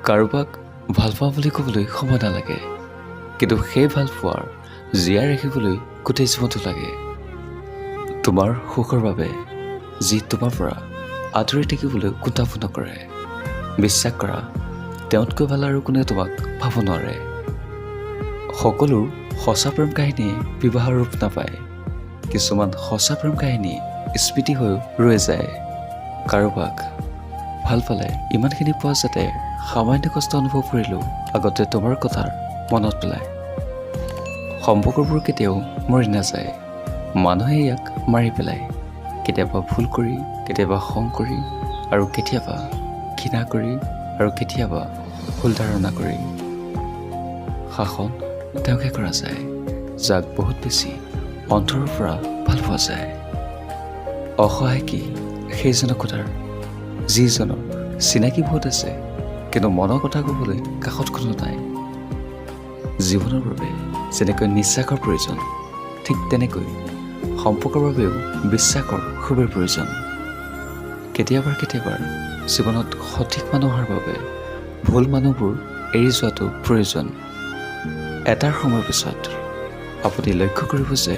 কাৰোবাক ভাল পোৱা বুলি ক'বলৈ সময় নালাগে, কিন্তু সেই ভাল পোৱাৰ জীয়াই ৰাখিবলৈ গোটেই জীৱনটো লাগে। তোমাৰ সুখৰ বাবে যি তোমাৰ পৰা আঁতৰি থাকিবলৈ কুণ্ঠাবোধ নকৰে। বিশ্বাস কৰা, তেওঁতকৈ ভাল আৰু কোনে তোমাক ভাব নোৱাৰে। সকলো সঁচা প্ৰেম কাহিনীয়ে বিবাহৰ ৰূপ নাপায়। কিছুমান সঁচা প্ৰেম কাহিনী স্মৃতি হৈ ৰৈ যায়। কাৰোবাক ভাল পালে ইমানখিনি পোৱা যাতে সামান্য কষ্ট অনুভৱ কৰিলেও আগতে তোমাৰ কথা মনত পেলায়। সম্পৰ্কবোৰ কেতিয়াও মৰি নাযায়, মানুহে ইয়াক মাৰি পেলায়। কেতিয়াবা ভুল কৰি, কেতিয়াবা খং কৰি, আৰু কেতিয়াবা ঘৃণা কৰি, আৰু কেতিয়াবা ভুল ধাৰণা কৰি। শাসন তেওঁকহে কৰা যায় যাক বহুত বেছি অন্তৰৰ পৰা ভাল পোৱা যায়। অসহায় কি সেইজনক সোধাৰ যিজনৰ চিনাকি বহুত আছে, কিন্তু মনৰ কথা ক'বলৈ কাষত কোনো নাই। জীৱনৰ বাবে যেনেকৈ নিশ্বাসৰ প্ৰয়োজন, ঠিক তেনেকৈ সম্পৰ্কৰ বাবেও বিশ্বাসৰ খুবেই প্ৰয়োজন। কেতিয়াবা জীৱনত সঠিক মানুহ হোৱাৰ বাবে ভুল মানুহবোৰ এৰি যোৱাটো প্ৰয়োজন। এটাৰ সময়ৰ পিছত আপুনি লক্ষ্য কৰিব যে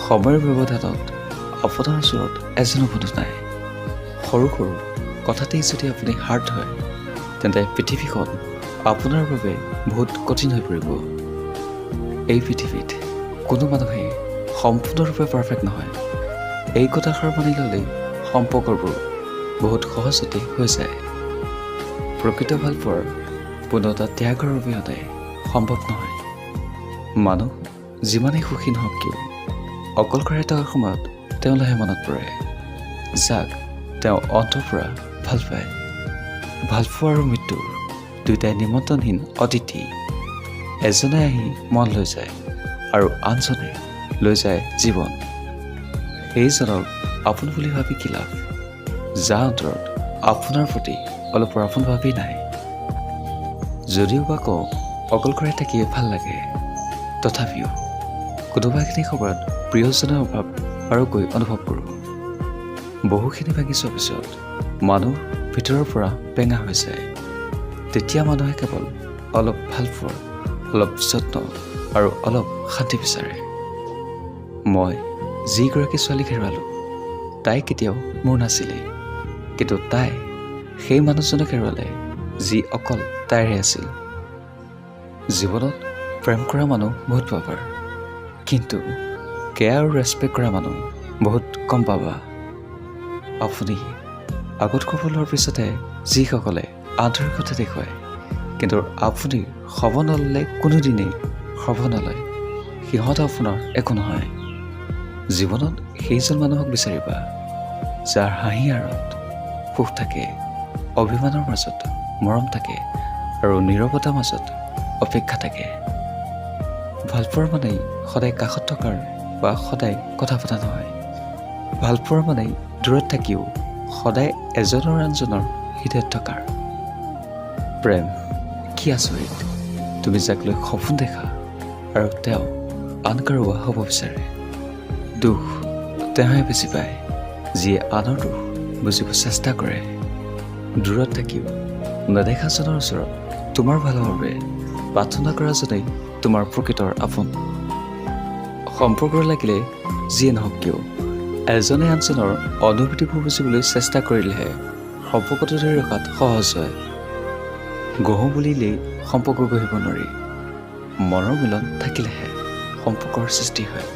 সময়ৰ ব্যৱধানত আপোনাৰ ওচৰত এজনো বন্ধু নাই। সৰু সৰু কথাতেই যদি আপুনি হাৰ্ট হয়, তেন্তে পৃথিৱীখন আপোনাৰ বাবে বহুত কঠিন হৈ পৰিব। এই পৃথিৱীত কোনো মানুহেই সম্পূৰ্ণৰূপে পাৰফেক্ট নহয়। এই কথাষাৰ মানি ল'লেই সম্পৰ্কবোৰ বহুত সহজতে হৈ যায়। প্ৰকৃত ভাল পোৱাৰ পূৰ্ণতা ত্যাগৰ অবিহনে সম্ভৱ নহয়। মানুহ যিমানেই সুখী নহওক কিয়, অকলশৰে থকাৰ সময়ত তেওঁলৈহে মনত পৰে, যাক তেওঁ অন্তৰৰ পৰা ভাল পায়। ভাল পোৱা আৰু মৃত্যু দুয়োটাই নিমন্ত্ৰণহীন অতিথি। এজনে আহি মন লৈ যায় আৰু আনজনে লৈ যায় জীৱন। সেইজনক আপোন বুলি ভাবি কি লাভ, যাৰ অন্তৰত আপোনাৰ প্ৰতি অলপ আপোন ভাবি নাই। যদিও বা কওঁ অকলশৰে থাকিয়ে ভাল লাগে, তথাপিও কোনোবাখিনি সময়ত প্ৰিয়জনৰ অভাৱ বাৰুকৈ অনুভৱ কৰোঁ। বহুখিনি ভাগি যোৱাৰ পিছত মানুহ ভিতৰৰ পৰা বেঙা হৈ যায়। তেতিয়া মানুহে কেৱল অলপ ভাল পোৱা, অলপ যত্ন আৰু অলপ শান্তি বিচাৰে। মই যিগৰাকী ছোৱালীক হেৰুৱালোঁ, তাই কেতিয়াও মোৰ নাছিলে, কিন্তু তাই সেই মানুহজনক হেৰুৱালে যি অকল তাইৰে আছিল। জীৱনত প্ৰেম কৰা মানুহ বহুত পাবা, কিন্তু কেয়াৰ আৰু ৰেচপেক্ট কৰা মানুহ বহুত কম পাবা। আপুনি আগত খবৰ লোৱাৰ পিছতহে যিসকলে আন্তৰিকতা দেখুৱায়, কিন্তু আপুনি খবৰ নল'লে কোনোদিনেই খবৰ নলয়, সিহঁত আপোনাৰ একো নহয়। জীৱনত সেইজন মানুহক বিচাৰিবা যাৰ হাঁহি আঁৰত সুখ থাকে, অভিমানৰ মাজত মৰম থাকে, আৰু নীৰৱতাৰ মাজত অপেক্ষা থাকে। ভালপোৱাৰ মানেই সদায় কাষত থকাৰ বা সদায় কথা পতা নহয়। ভালপোৱাৰ মানেই দূৰত থাকিও সদায় এজনৰ আনজনৰ হৃদয়ত থকাৰ। প্ৰেম কি আচৰিত, তুমি যাক লৈ সপোন দেখা আৰু তেওঁ আন কাৰোবাৰ হ'ব বিচাৰে। দুখ তেওঁহে বেছি পায় যিয়ে আনৰ দুখ বুজিব চেষ্টা কৰে। দূৰত থাকিও নেদেখাজনৰ ওচৰত তোমাৰ ভালৰ বাবে প্ৰাৰ্থনা কৰাজনেই তোমাৰ প্ৰকৃতৰ আপোন। সম্পৰ্ক লাগিলে যিয়ে নহওক কিয়, এজনে আনজনৰ অনুভূতিবোৰ বুজিবলৈ চেষ্টা কৰিলেহে সম্পৰ্কটো ধৰি ৰখাত সহজ হয়। গঢ়ো বুলিলেই সম্পৰ্ক গঢ়িব নোৱাৰি, মনৰ মিলন থাকিলেহে সম্পৰ্কৰ সৃষ্টি হয়।